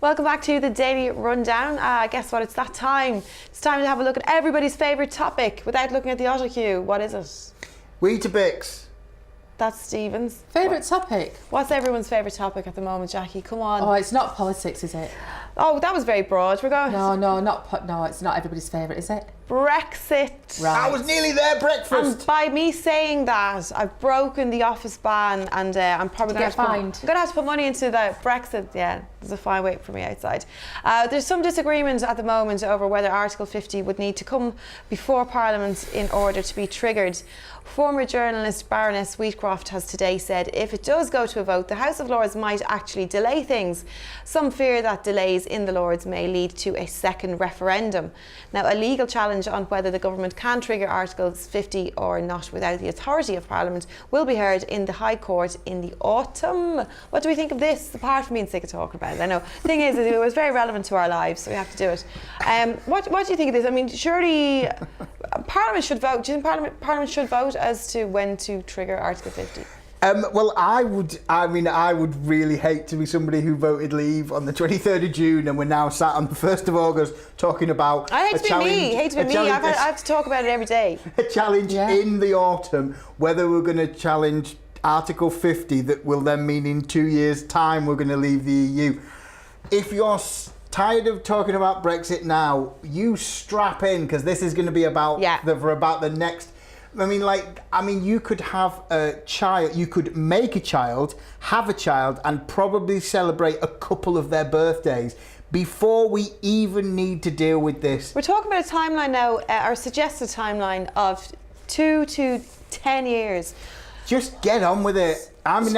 Welcome back to the Daily Rundown. Guess what? It's that time. It's time to have a look at everybody's favourite topic without looking at the autocue. What is it? Weetabix. That's Stephen's. Favourite topic? What's everyone's favourite topic at the moment, Jacqui? Come on. Oh, it's not politics, is it? Oh, that was very broad. We're going. No, it's not everybody's favourite, is it? Brexit. Right. I was nearly there, breakfast. And by me saying that, I've broken the office ban, and I'm probably going to fined. I'm going to have to put money into the Brexit. Yeah, there's a fine waiting for me outside. There's some disagreement at the moment over whether Article 50 would need to come before Parliament in order to be triggered. Former journalist Baroness Wheatcroft has today said if it does go to a vote, the House of Lords might actually delay things. Some fear that delays in the Lords may lead to a second referendum. Now, a legal challenge on whether the government can trigger Articles 50 or not without the authority of Parliament will be heard in the High Court in the autumn. What do we think of this, apart from being sick of talking about it? I know. The thing is, it was very relevant to our lives, so we have to do it. What do you think of this? I mean, surely Parliament should vote. Do you think Parliament should vote as to when to trigger Article 50? Well, I would really hate to be somebody who voted leave on the 23rd of June and we're now sat on the 1st of August talking about I hate to be me. I have to talk about it every day. A challenge in the autumn, whether we're going to challenge Article 50 that will then mean in 2 years' time we're going to leave the EU. If you're tired of talking about Brexit now, you strap in, because this is going to be about the next. You could have a child, you could make a child, have a child, and probably celebrate a couple of their birthdays before we even need to deal with this. We're talking about a timeline now, our suggested timeline of 2 to 10 years. Just get on with it. If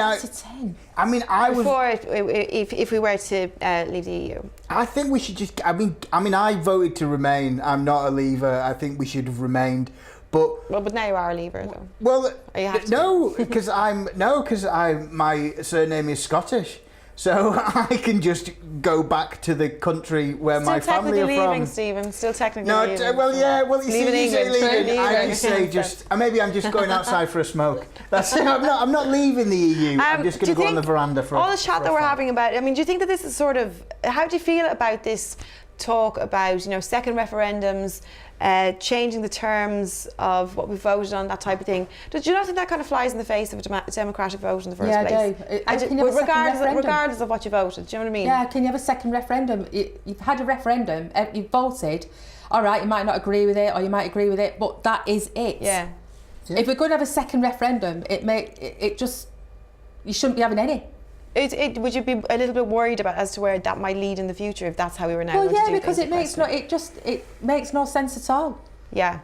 we were to leave the EU. I think we should just. I voted to remain. I'm not a leaver. I think we should have remained. But now you are a leaver, though. Well, because my surname is Scottish, so I can just go back to the country where my family are from. Still technically leaving, Stephen. Still technically leaving. Well, you say leaving. I just say maybe I'm just going outside for a smoke. That's it. I'm not leaving the EU. I'm just going to go on the veranda for all the chat that we're having about it. I mean, do you think that this is sort of? How do you feel about this talk about second referendums? Changing the terms of what we voted on, that type of thing. Do you not think that kind of flies in the face of a democratic vote in the first place? I do. Regardless of what you voted, do you know what I mean? Yeah, can you have a second referendum? You've had a referendum, you've voted, all right, you might not agree with it or you might agree with it, but that is it. Yeah. If we're going to have a second referendum, you shouldn't be having any. Would you be a little bit worried about as to where that might lead in the future if that's how we were now going to do things? Well, yeah, because it makes no sense at all. Yeah.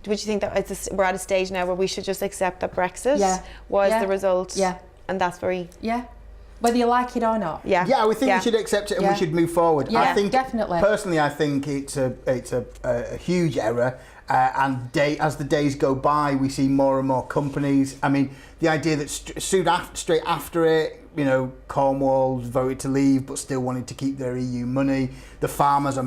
Would you think that we're at a stage now where we should just accept that Brexit was the result? Yeah. And that's very... Yeah. Whether you like it or not. Yeah. Yeah, we think we should accept it and we should move forward. Yeah, I think, definitely. Personally, I think it's a huge error. As the days go by, we see more and more companies. I mean, the idea that straight after it, Cornwall voted to leave but still wanted to keep their EU money. The farmers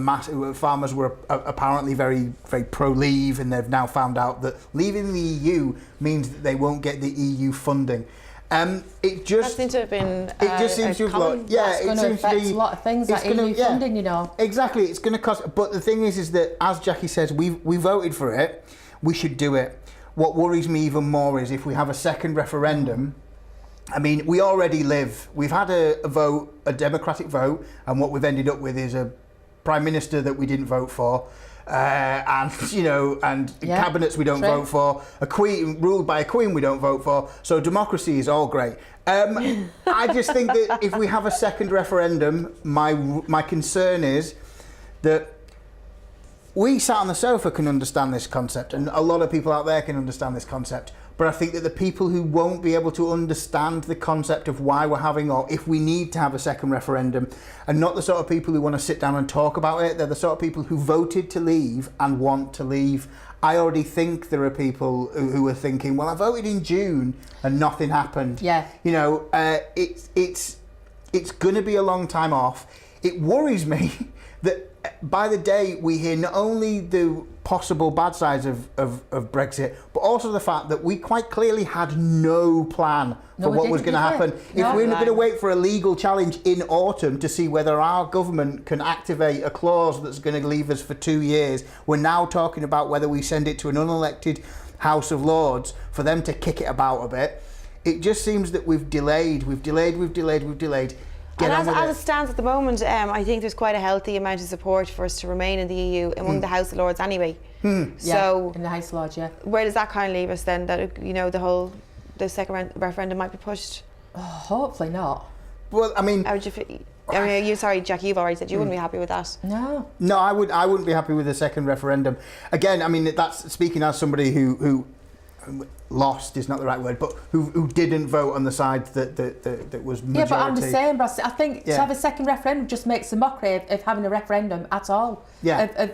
farmers were apparently very, very pro-leave, and they've now found out that leaving the EU means that they won't get the EU funding. It just that seems to have been. It just seems to have it's going to affect a lot of things. That EU funding, Exactly, it's going to cost. But the thing is that as Jacqui says, we voted for it. We should do it. What worries me even more is if we have a second referendum. I mean, we already live. We've had a democratic vote, and what we've ended up with is a prime minister that we didn't vote for. And cabinets we don't vote for, a queen ruled by a queen we don't vote for. So democracy is all great. I just think that if we have a second referendum, my concern is that we sat on the sofa can understand this concept, and a lot of people out there can understand this concept. But I think that the people who won't be able to understand the concept of why we're having, or if we need to have a second referendum, are not the sort of people who want to sit down and talk about it. They're the sort of people who voted to leave and want to leave. I already think there are people who are thinking, well, I voted in June and nothing happened. Yeah. It's going to be a long time off. It worries me that by the day we hear not only the possible bad sides of Brexit, but also the fact that we quite clearly had no plan for what was going to happen. If we're going to wait for a legal challenge in autumn to see whether our government can activate a clause that's going to leave us for 2 years, we're now talking about whether we send it to an unelected House of Lords for them to kick it about a bit. It just seems that we've delayed. And as it stands at the moment, I think there's quite a healthy amount of support for us to remain in the EU among the House of Lords anyway. So in the House of Lords, where does that kind of leave us then? That the second referendum might be pushed. Oh, hopefully not. Well, I mean, how would you feel? I mean, sorry, Jacqui, you've already said you wouldn't be happy with that. No, I wouldn't be happy with a second referendum. Again, I mean, that's speaking as somebody who lost is not the right word, but who didn't vote on the side that was majority. Yeah, but I'm the same, Ross. I think to have a second referendum just makes a mockery of having a referendum at all. Yeah.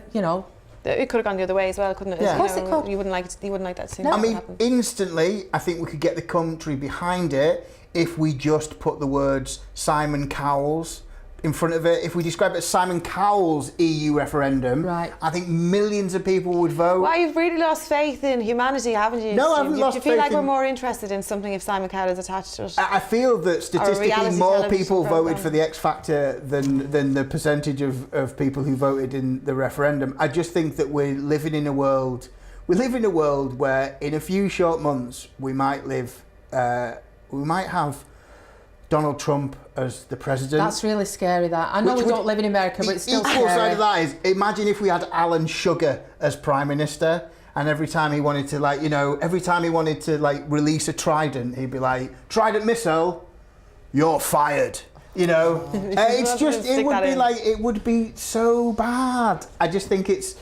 It could have gone the other way as well, couldn't it? Yeah. Of course it could. You wouldn't like that soon. I mean, instantly, I think we could get the country behind it if we just put the words Simon Cowell's in front of it. If we describe it as Simon Cowell's EU referendum, right, I think millions of people would vote. Well, you've really lost faith in humanity, haven't you? No, I haven't lost faith. Do you feel like we're more interested in something if Simon Cowell is attached to it? I feel that statistically more people voted for the X Factor than the percentage of people who voted in the referendum. I just think that we live in a world where in a few short months we might have Donald Trump as the president. That's really scary, that. I know we don't live in America, but it's still scary. The equal side of that is, imagine if we had Alan Sugar as Prime Minister, and every time he wanted to release a Trident, he'd be like, Trident missile, you're fired. It would be so bad. I just think it's...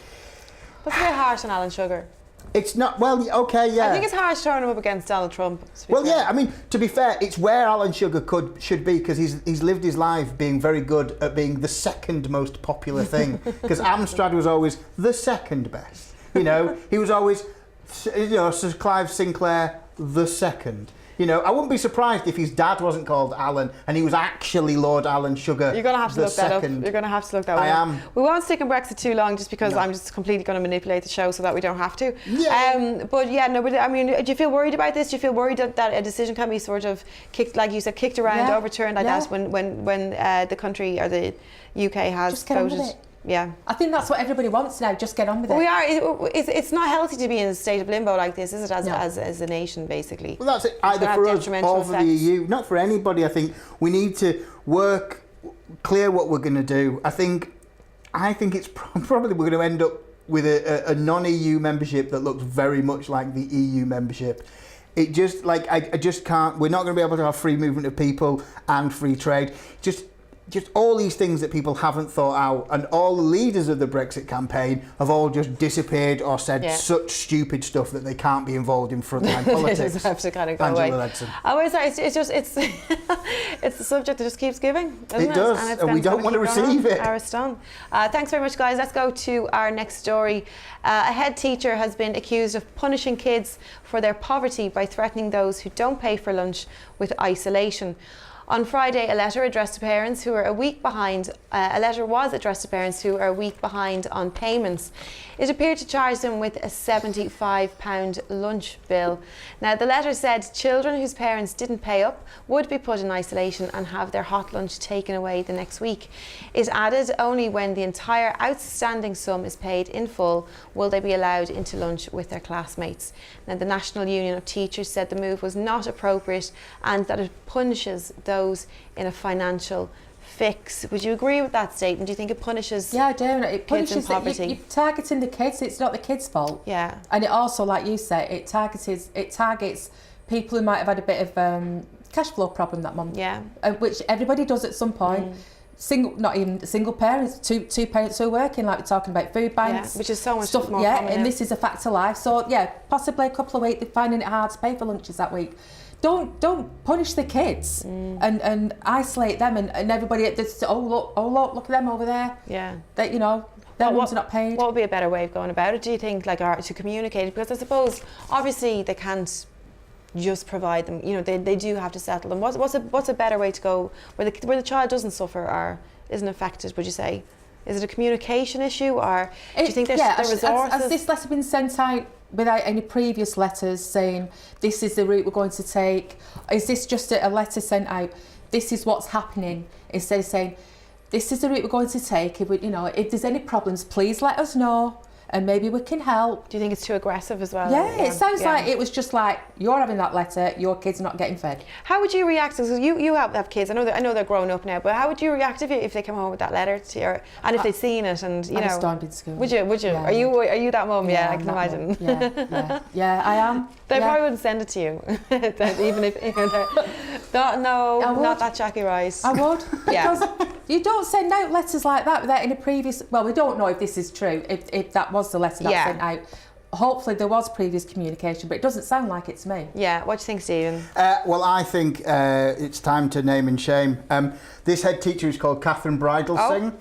That's a bit harsh on Alan Sugar. It's not, well, okay, yeah. I think it's harsh throwing him up against Donald Trump. Well, fair. Yeah, I mean, to be fair, it's where Alan Sugar should be, because he's lived his life being very good at being the second most popular thing. Because Amstrad was always the second best. He was always, Sir Clive Sinclair, the second. I wouldn't be surprised if his dad wasn't called Alan and he was actually Lord Alan Sugar. You're going to have to look that up. You're going to have to look that up. I am. We won't stick in Brexit too long just because I'm just completely going to manipulate the show so that we don't have to. Yeah. But I mean, do you feel worried about this? Do you feel worried that a decision can be sort of kicked, like you said, kicked around, overturned like that when the country or the UK has just get voted? On with it. Yeah, I think that's what everybody wants now. Just get on with it. We are. It's not healthy to be in a state of limbo like this, is it? As a nation, basically. Well, that's it. Either for us or for the EU. Not for anybody. I think we need to work clear what we're going to do. I think it's probably we're going to end up with a non-EU membership that looks very much like the EU membership. It just I just can't. We're not going to be able to have free movement of people and free trade. Just all these things that people haven't thought out, and all the leaders of the Brexit campaign have all just disappeared or said such stupid stuff that they can't be involved in frontline politics. They just have to kind of go away. It's the subject that just keeps giving, doesn't it? Does, and we don't want to receive it. Thanks very much, guys. Let's go to our next story. A head teacher has been accused of punishing kids for their poverty by threatening those who don't pay for lunch with isolation. On Friday, a letter was addressed to parents who are a week behind on payments. It appeared to charge them with a £75 lunch bill. Now, the letter said children whose parents didn't pay up would be put in isolation and have their hot lunch taken away the next week. It added only when the entire outstanding sum is paid in full will they be allowed into lunch with their classmates. Now, the National Union of Teachers said the move was not appropriate and that it punishes those in a financial fix. Would you agree with that statement? Do you think it punishes? Yeah, I do. It kids in punishes poverty? You're targeting the kids. It's not the kids' fault. Yeah. And it also, like you said, it targets people who might have had a bit of cash flow problem that month. Yeah. Which everybody does at some point. Not even single parents, two parents who are working, like we're talking about food banks, which is so much stuff. More yeah, common, and this is a fact of life. So yeah, possibly a couple of weeks they're finding it hard to pay for lunches that week. Don't punish the kids and isolate them and everybody. Just, look at them over there. Yeah, that their ones are not paid. What would be a better way of going about it? Do you think, to communicate it? Because I suppose obviously they can't just provide them. They do have to settle them. What's a better way to go where the child doesn't suffer or isn't affected? Would you say? Is it a communication issue, or do you think there's the resources? Has this letter been sent out without any previous letters saying this is the route we're going to take? Is this just a letter sent out, this is what's happening, instead of saying this is the route we're going to take, if there's any problems, please let us know and maybe we can help? Do you think it's too aggressive as well? Yeah, it sounds like it was just like, you're having that letter, your kid's not getting fed. How would you react? Because you have kids. I know they're grown up now, but how would you react if they came home with that letter to you, and if they'd seen it, and I'd have stormed in school. Would you? Yeah. Are you that mum? Yeah, I can imagine. Yeah, I am. They probably wouldn't send it to you, even if they're not that Jacqui Wright. I would. Because you don't send out letters like that without any previous. Well, we don't know if this is true. If that was the letter that sent out. Hopefully there was previous communication, but it doesn't sound like it to me. Yeah, what do you think, Stephen? Well, I think it's time to name and shame. This head teacher is called Catherine Bridlesing.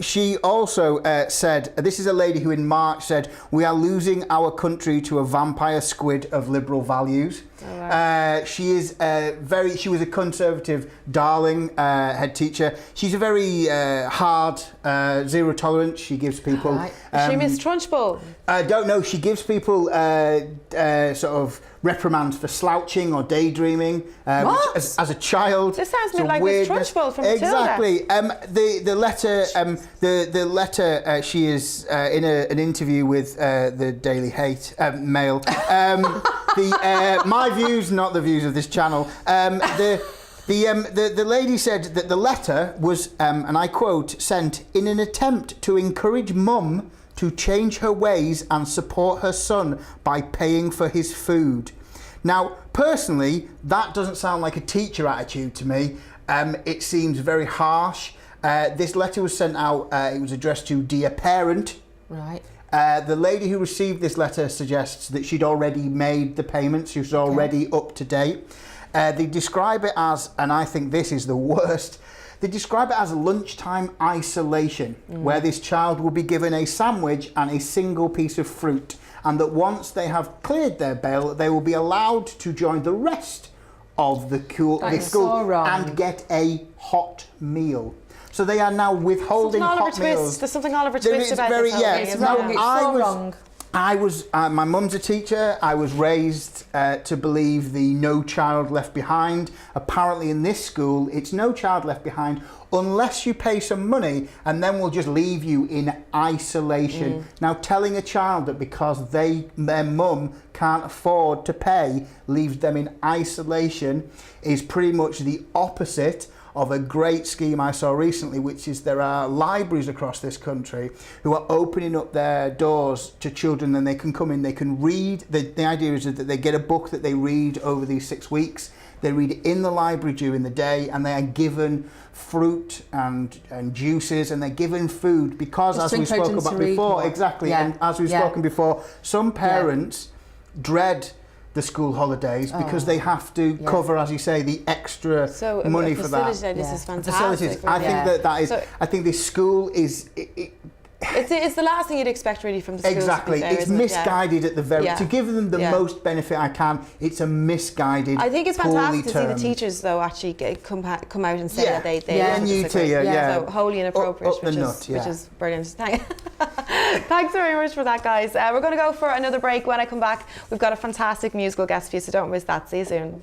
She also said, this is a lady who in March said, we are losing our country to a vampire squid of liberal values. Oh, wow. She was a conservative darling head teacher. She's a very hard, zero tolerance. She gives people... Right. Is she Miss Trunchbull? I don't know. She gives people sort of reprimands for slouching or daydreaming. Which, as a child, this sounds a bit like Miss Trunchbull from exactly. The letter. She is in an interview with the Daily Mail. My views, not the views of this channel. The lady said that the letter was, and I quote, sent in an attempt to encourage mum to change her ways and support her son by paying for his food. Now, personally, that doesn't sound like a teacher attitude to me. It seems very harsh. This letter was sent out, it was addressed to Dear Parent. Right. The lady who received this letter suggests that she'd already made the payments, she was already up to date. They describe it as, and I think this is the worst, they describe it as lunchtime isolation, where this child will be given a sandwich and a single piece of fruit, and that once they have cleared their bail, they will be allowed to join the rest of the school and get a hot meal. So they are now withholding hot meals. There's something Oliver Twist about this whole thing. It's wrong. It's so wrong. I was, my mum's a teacher. I was raised to believe the no child left behind. Apparently in this school, it's no child left behind unless you pay some money, and then we'll just leave you in isolation. Now, telling a child that because their mum can't afford to pay leaves them in isolation is pretty much the opposite of a great scheme I saw recently, which is there are libraries across this country who are opening up their doors to children, and they can come in, they can read. The idea is that they get a book that they read over these 6 weeks. They read it in the library during the day, and they are given fruit and juices, and they're given food because, as we spoke about before, and as we've spoken before, some parents dread the school holidays because they have to cover, as you say, the extra money for that. This is fantastic. Facilities. I think that is. I think this school is. It's the last thing you'd expect really from the school. Exactly, it's misguided at the very. To give them the most benefit I can, it's a misguided. I think it's fantastic to see the teachers though actually come out and say that they so wholly inappropriate, which is brilliant. Thanks very much for that, guys. We're going to go for another break. When I come back, we've got a fantastic musical guest for you, so don't miss that. See you soon.